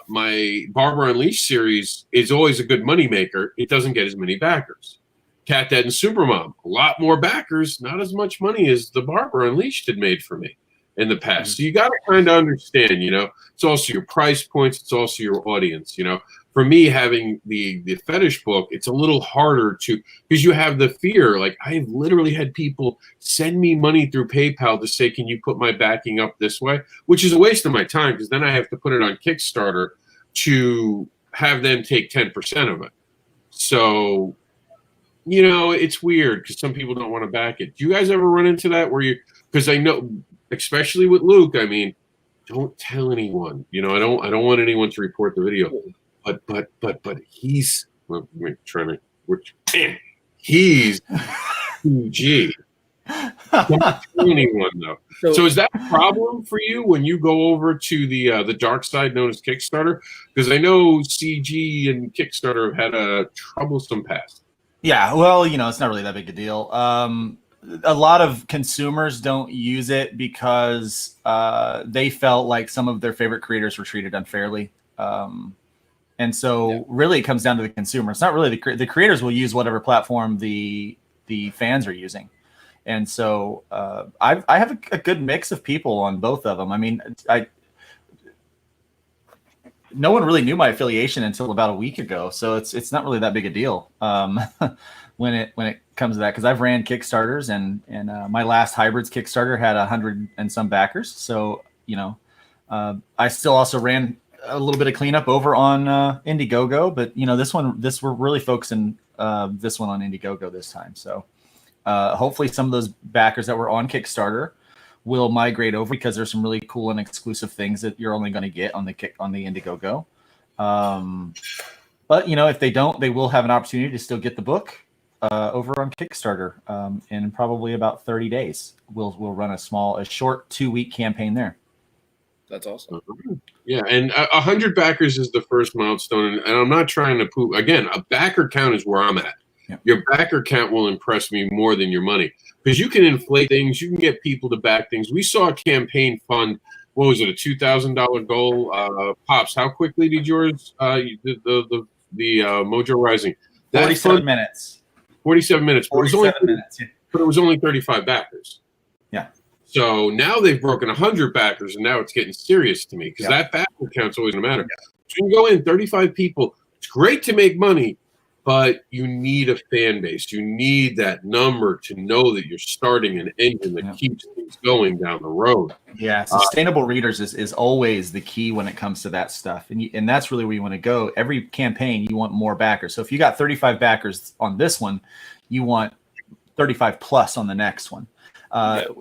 Barbara Unleashed series is always a good moneymaker. It doesn't get as many backers. Cat Dad and Supermom, a lot more backers, not as much money as the Barbara Unleashed had made for me in the past. So you got to kind of understand, it's also your price points. It's also your audience, For me, having the fetish book, it's a little harder because you have the fear. Like, I've literally had people send me money through PayPal to say, can you put my backing up this way? Which is a waste of my time, because then I have to put it on Kickstarter to have them take 10% of it. So, it's weird because some people don't want to back it. Do you guys ever run into that because I know, especially with Luke, I mean, don't tell anyone, I don't want anyone to report the video. But he's he's PG. Don't tell anyone though. So is that a problem for you when you go over to the dark side known as Kickstarter? Because I know CG and Kickstarter have had a troublesome past. Yeah, well, it's not really that big a deal. a lot of consumers don't use it because they felt like some of their favorite creators were treated unfairly. And so really it comes down to the consumer. It's not really the creators will use whatever platform the fans are using. And so I have a good mix of people on both of them. I mean, no one really knew my affiliation until about a week ago. So it's not really that big a deal when it comes to that, because I've ran Kickstarters and my last Hybrids Kickstarter had 100 and some backers. So, I still also ran a little bit of cleanup over on Indiegogo, but we're really focusing this one on Indiegogo this time. So hopefully some of those backers that were on Kickstarter will migrate over, because there's some really cool and exclusive things that you're only going to get on the Indiegogo. But if they don't, they will have an opportunity to still get the book over on Kickstarter in probably about 30 days. We'll run a short 2-week campaign there. That's awesome. Yeah, and 100 backers is the first milestone, and I'm not trying to poop. Again, a backer count is where I'm at. Yeah. Your backer count will impress me more than your money, because you can inflate things. You can get people to back things. We saw a campaign fund. What was it? A $2,000 goal. Pops, how quickly did yours? The Mojo Rising. 47 minutes. 47 minutes. 47 minutes. Yeah. But it was only 35 backers. Yeah. So now they've broken 100 backers, and now it's getting serious to me, because that backer count's always going to matter. Yeah. So you can go in 35 people. It's great to make money, but you need a fan base. You need that number to know that you're starting an engine that keeps things going down the road. Yeah, sustainable readers is always the key when it comes to that stuff. And that's really where you want to go. Every campaign, you want more backers. So if you got 35 backers on this one, you want 35 plus on the next one.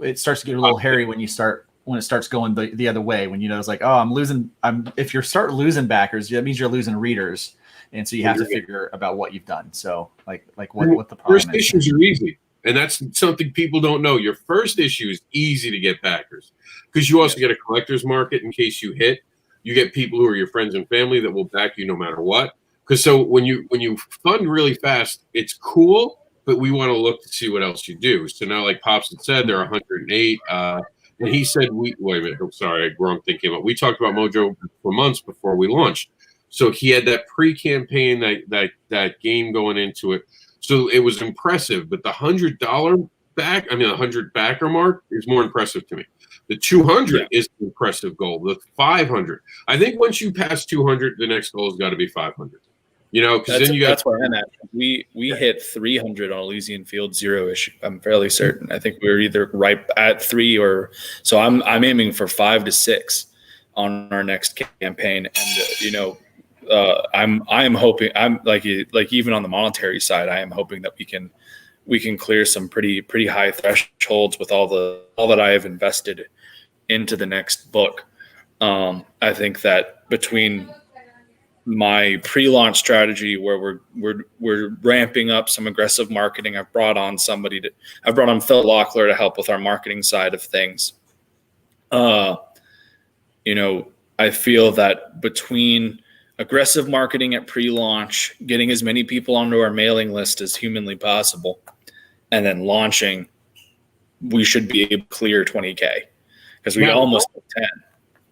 It starts to get a little hairy when it starts going the other way, when it's like, oh, if you start losing backers, that means you're losing readers. And so you have to figure about what you've done. So what the problem first issues are easy. And that's something people don't know. Your first issue is easy to get backers, because you also get a collector's market in case you hit. You get people who are your friends and family that will back you no matter what. Because so when you fund really fast, it's cool, but we want to look to see what else you do. So now, like Pops had said, there are 108. And he said, wait a minute. I'm sorry, wrong thing came up. We talked about Mojo for months before we launched. So he had that pre-campaign, that game going into it. So it was impressive. But the $100 back, the 100 backer mark is more impressive to me. The 200 is the impressive goal. The 500. I think once you pass 200, the next goal has got to be 500. Because then that's where I'm at. We hit 300 on Elysian Field 0-ish. I'm fairly certain. I think we were either right at 3 or so. I'm aiming for 5 to 6 on our next campaign, and I'm hoping, I'm like even on the monetary side, I am hoping that we can clear some pretty high thresholds with all that I have invested into the next book. I think that between my pre-launch strategy, where we're ramping up some aggressive marketing, I've brought on Phil Locklear to help with our marketing side of things. I feel that between aggressive marketing at pre-launch, getting as many people onto our mailing list as humanly possible, and then launching, we should be able to clear 20K, because we almost hit 10.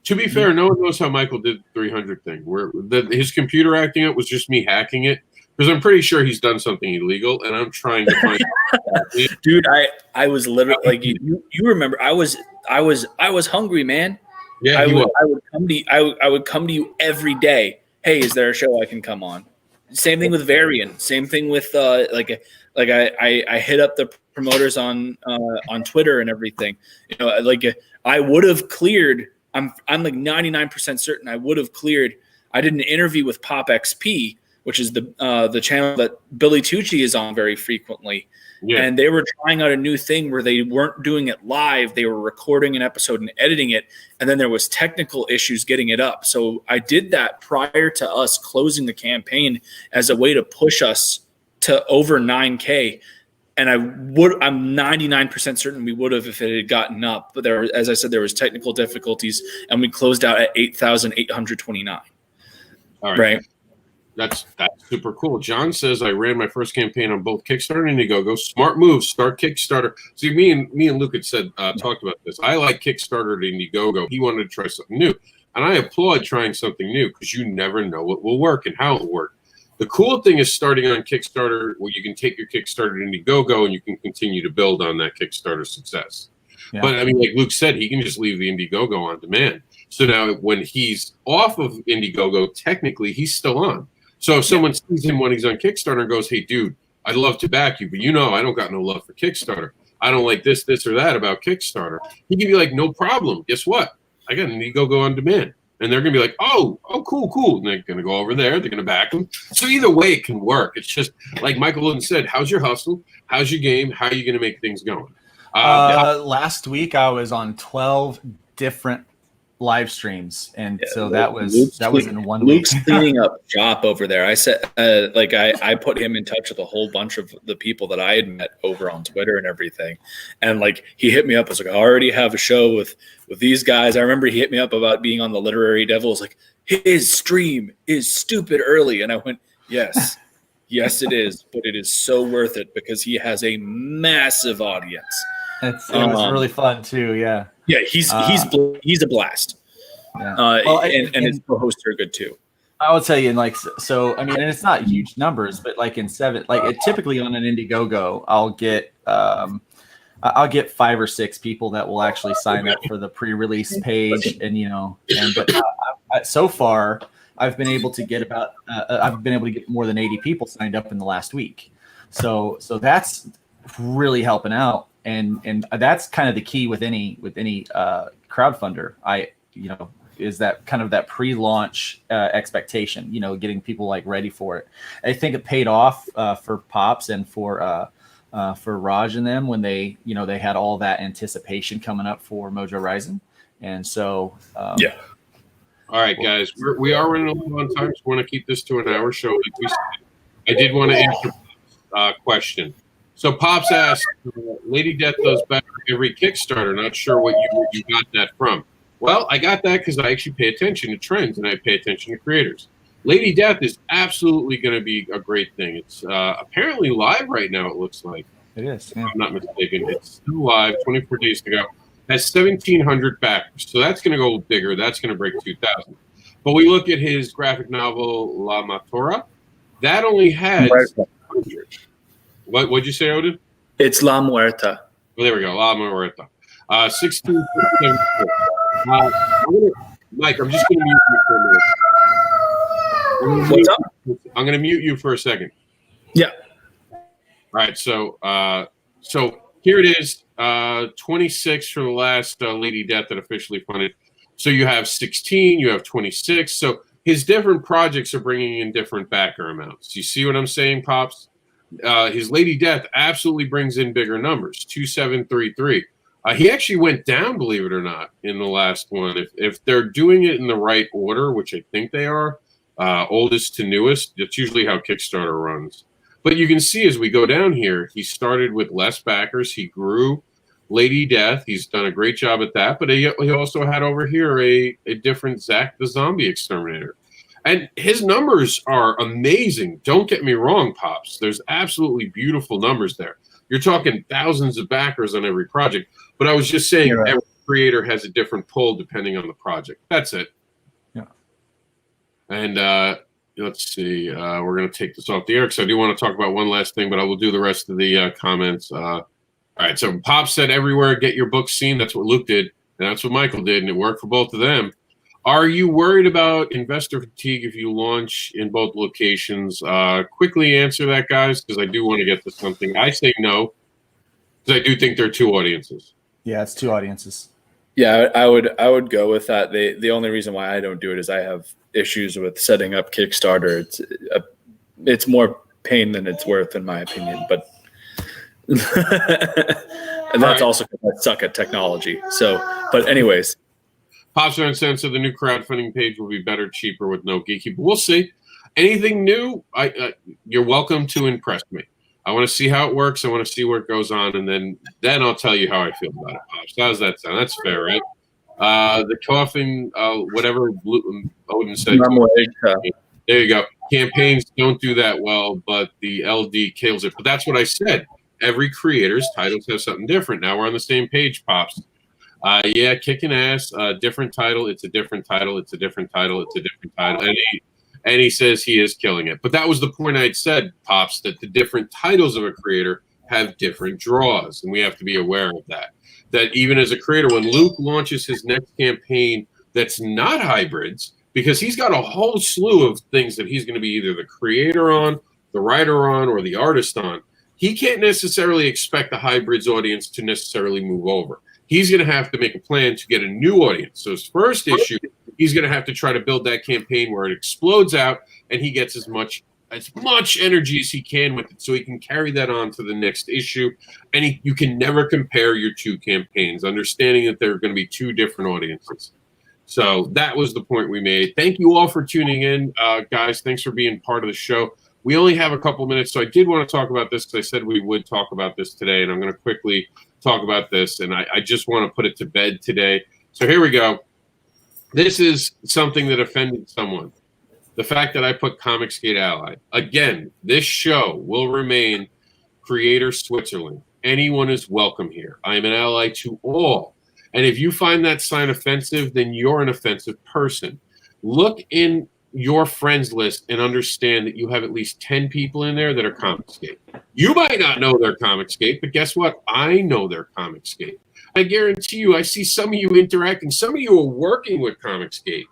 To be fair, no one knows how Michael did the 300 thing. Where his computer acting it was just me hacking it, because I'm pretty sure he's done something illegal, and I'm trying to find. Dude, I was literally like you remember I was hungry, man. Yeah, I would come to you every day. Hey, is there a show I can come on? Same thing with Varian. Same thing with I hit up the promoters on Twitter and everything. I would have cleared. I'm like 99% certain I would have cleared. I did an interview with Pop XP, which is the channel that Billy Tucci is on very frequently. Yeah. And they were trying out a new thing where they weren't doing it live. They were recording an episode and editing it. And then there was technical issues getting it up. So I did that prior to us closing the campaign as a way to push us to over 9K. And I'm 99% certain we would have if it had gotten up. But as I said, there was technical difficulties, and we closed out at 8,829. All right. That's super cool. John says I ran my first campaign on both Kickstarter and Indiegogo. Smart move. Start Kickstarter. See, me and Luke had said talked about this. I like Kickstarter to Indiegogo. He wanted to try something new, and I applaud trying something new because you never know what will work and how it will work. The cool thing is starting on Kickstarter, where you can take your Kickstarter to Indiegogo and you can continue to build on that Kickstarter success. Yeah. But I mean, like Luke said, he can just leave the Indiegogo on demand. So now when he's off of Indiegogo, technically he's still on. So if someone sees him when he's on Kickstarter and goes, hey, dude, I'd love to back you, but I don't got no love for Kickstarter. I don't like this or that about Kickstarter. He can be like, no problem. Guess what? I got an Indiegogo on demand. And they're going to be like, oh, cool. And they're going to go over there. They're going to back him. So either way, it can work. It's just like Michael Luden said, how's your hustle? How's your game? How are you going to make things going? Last week, I was on 12 different live streams, and so that was in 1 week. Luke's cleaning up shop over there. I said, I put him in touch with a whole bunch of the people that I had met over on Twitter and everything, and like he hit me up. I was like, I already have a show with these guys. I remember he hit me up about being on the Literary Devils. Like his stream is stupid early, and I went, yes, yes, it is, but it is so worth it because he has a massive audience. It was really fun too. Yeah. Yeah, he's a blast. Yeah. And his co-hosts are good too. I will tell you, and like so, I mean, and it's not huge numbers, but like in typically on an Indiegogo, I'll get 5 or 6 people that will actually sign up for the pre-release page, and but so far I've been able to get more than 80 people signed up in the last week. So that's really helping out. And that's kind of the key with any crowdfunder. Is that kind of that pre-launch expectation. Getting people like ready for it. I think it paid off for Pops and for Raj and them when they had all that anticipation coming up for Mojo Rising, and so yeah. All right, guys, we are running a little on time, so we want to keep this to an hour show. Like we said, I did want to answer a question. So Pops asked, Lady Death does better every Kickstarter. Not sure what you got that from. Well, I got that because I actually pay attention to trends and I pay attention to creators. Lady Death is absolutely going to be a great thing. It's apparently live right now, it looks like. It is. Yeah. If I'm not mistaken. It's still live, 24 days to go. Has 1,700 backers. So that's going to go bigger. That's going to break 2,000. But we look at his graphic novel, La Matora. That only has 100. What'd you say, Odin? It's La Muerta. Oh, there we go. La Muerta. 16. Mike, I'm just going to mute you for a minute. What's up? I'm going to mute you for a second. Yeah. All right. So here it is. 26 for the last Lady Death that officially funded. So you have 16. You have 26. So his different projects are bringing in different backer amounts. You see what I'm saying, Pops? His Lady Death absolutely brings in bigger numbers, 2733. He actually went down, believe it or not, in the last one. If they're doing it in the right order, which I think they are, oldest to newest, that's usually how Kickstarter runs. But you can see as we go down here, he started with less backers. He grew Lady Death. He's done a great job at that. But he also had over here a different Zack the Zombie Exterminator. And his numbers are amazing. Don't get me wrong, Pops. There's absolutely beautiful numbers there. You're talking thousands of backers on every project. But I was just saying every creator has a different pull depending on the project. That's it. Yeah. And let's see. We're going to take this off the air because I do want to talk about one last thing, but I will do the rest of the comments. All right. So Pops said everywhere, get your books seen. That's what Luke did. And that's what Michael did. And it worked for both of them. Are you worried about investor fatigue if you launch in both locations? Quickly answer that, guys, because I do want to get to something. I say no, because I do think there are 2 audiences. Yeah, it's 2 audiences. Yeah, I would go with that. The only reason why I don't do it is I have issues with setting up Kickstarter. It's more pain than it's worth, in my opinion. But and that's also because I suck at technology. So, but anyways. Pops are sense of the new crowdfunding page will be better, cheaper with no geeky, but we'll see. Anything new? You're welcome to impress me. I want to see how it works. I want to see where it goes on, and then I'll tell you how I feel about it, Pops. How does that sound? That's fair, right? The coffin, whatever Odin said. There you go. Campaigns don't do that well, but the LD kills it. But that's what I said. Every creator's titles have something different. Now we're on the same page, Pops. Yeah, kicking ass. Different title. It's a different title. It's a different title. It's a different title. And he says he is killing it. But that was the point I'd said, Pops, that the different titles of a creator have different draws, and we have to be aware of that. That even as a creator, when Luke launches his next campaign that's not hybrids, because he's got a whole slew of things that he's going to be either the creator on, the writer on, or the artist on, he can't necessarily expect the hybrids audience to necessarily move over. He's going to have to make a plan to get a new audience. So his first issue, he's going to have to try to build that campaign where it explodes out and he gets as much energy as he can with it so he can carry that on to the next issue. And you can never compare your two campaigns, understanding that there are going to be two different audiences. So that was the point we made. Thank you all for tuning in, guys. Thanks for being part of the show. We only have a couple minutes, so I did want to talk about this because I said we would talk about this today, and I'm going to quickly talk about this, and I just want to put it to bed today. So here we go. This is something that offended someone. The fact that I put COMiXgate Ally. Again, this show will remain Creator Switzerland. Anyone is welcome here. I am an ally to all. And if you find that sign offensive, then you're an offensive person. Look in your friends list and understand that you have at least 10 people in there that are COMiXgate. You might not know they're COMiXgate, but guess what? I know they're COMiXgate. I guarantee you, I see some of you interacting. Some of you are working with COMiXgate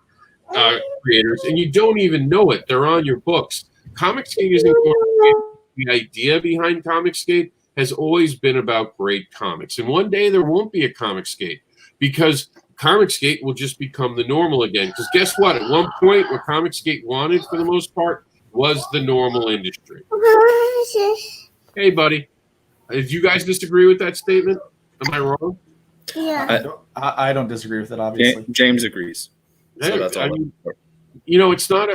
creators, and you don't even know it. They're on your books. COMiXgate isn't going to be the idea behind COMiXgate has always been about great comics. And one day there won't be a COMiXgate because COMiXgate will just become the normal again. Because guess what? At one point, what COMiXgate wanted, for the most part, was the normal industry. Hey, buddy. Did you guys disagree with that statement? Am I wrong? Yeah. I don't disagree with it, obviously. James agrees. So Hey, that's all. I mean, you know, it's not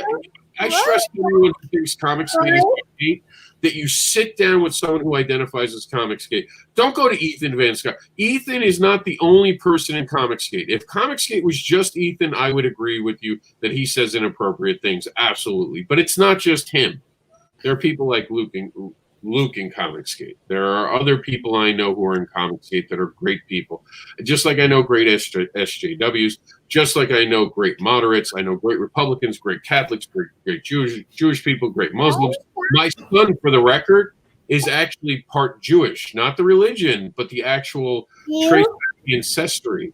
I stress to everyone who thinks COMiXgate is great that you sit down with someone who identifies as COMiXgate. Don't go to Ethan Van Scott. Ethan is not the only person in COMiXgate. If COMiXgate was just Ethan, I would agree with you that he says inappropriate things. Absolutely. But it's not just him. There are people like Luke in COMiXgate. There are other people I know who are in COMiXgate that are great people. Just like I know great SJWs, just like I know great moderates, I know great Republicans, great Catholics, great Jewish people, great Muslims. My son, for the record, is actually part Jewish, not the religion, but the actual trace of the ancestry.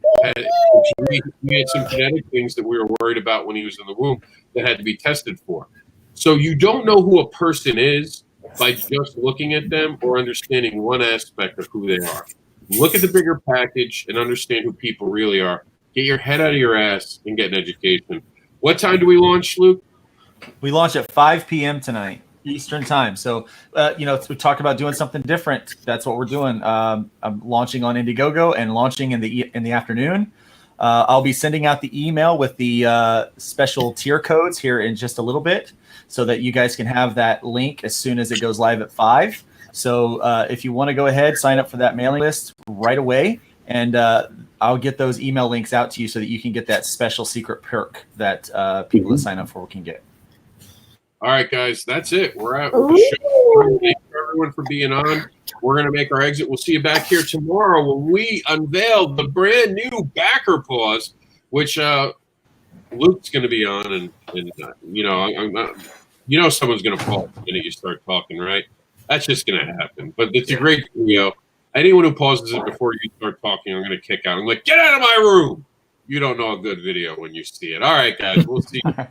We had some genetic things that we were worried about when he was in the womb that had to be tested for. So you don't know who a person is by just looking at them or understanding one aspect of who they are. Look at the bigger package and understand who people really are. Get your head out of your ass and get an education. What time do we launch, Luke? We launch at 5 p.m. tonight, Eastern time. So, we talked about doing something different. That's what we're doing. I'm launching on Indiegogo and launching in the afternoon. I'll be sending out the email with the special tier codes here in just a little bit so that you guys can have that link as soon as it goes live at 5. So if you want to go ahead, sign up for that mailing list right away, and I'll get those email links out to you so that you can get that special secret perk that people that sign up for can get. All right, guys, that's it. We're out with the show. Thank you, everyone, for being on. We're going to make our exit. We'll see you back here tomorrow when we unveil the brand new backer pause, which Luke's going to be on. And I'm not, someone's going to fall the minute you start talking, right? That's just going to happen. But it's a great video. Anyone who pauses it before you start talking, I'm going to kick out. I'm like, get out of my room. You don't know a good video when you see it. All right, guys, we'll see you tomorrow.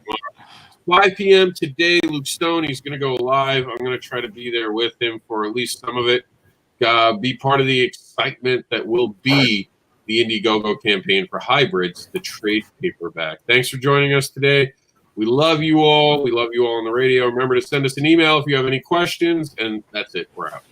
5 p.m. today, Luke Stone, he's going to go live. I'm going to try to be there with him for at least some of it. Be part of the excitement that will be the Indiegogo campaign for Hybrids, the trade paperback. Thanks for joining us today. We love you all. We love you all on the radio. Remember to send us an email if you have any questions. And that's it. We're out.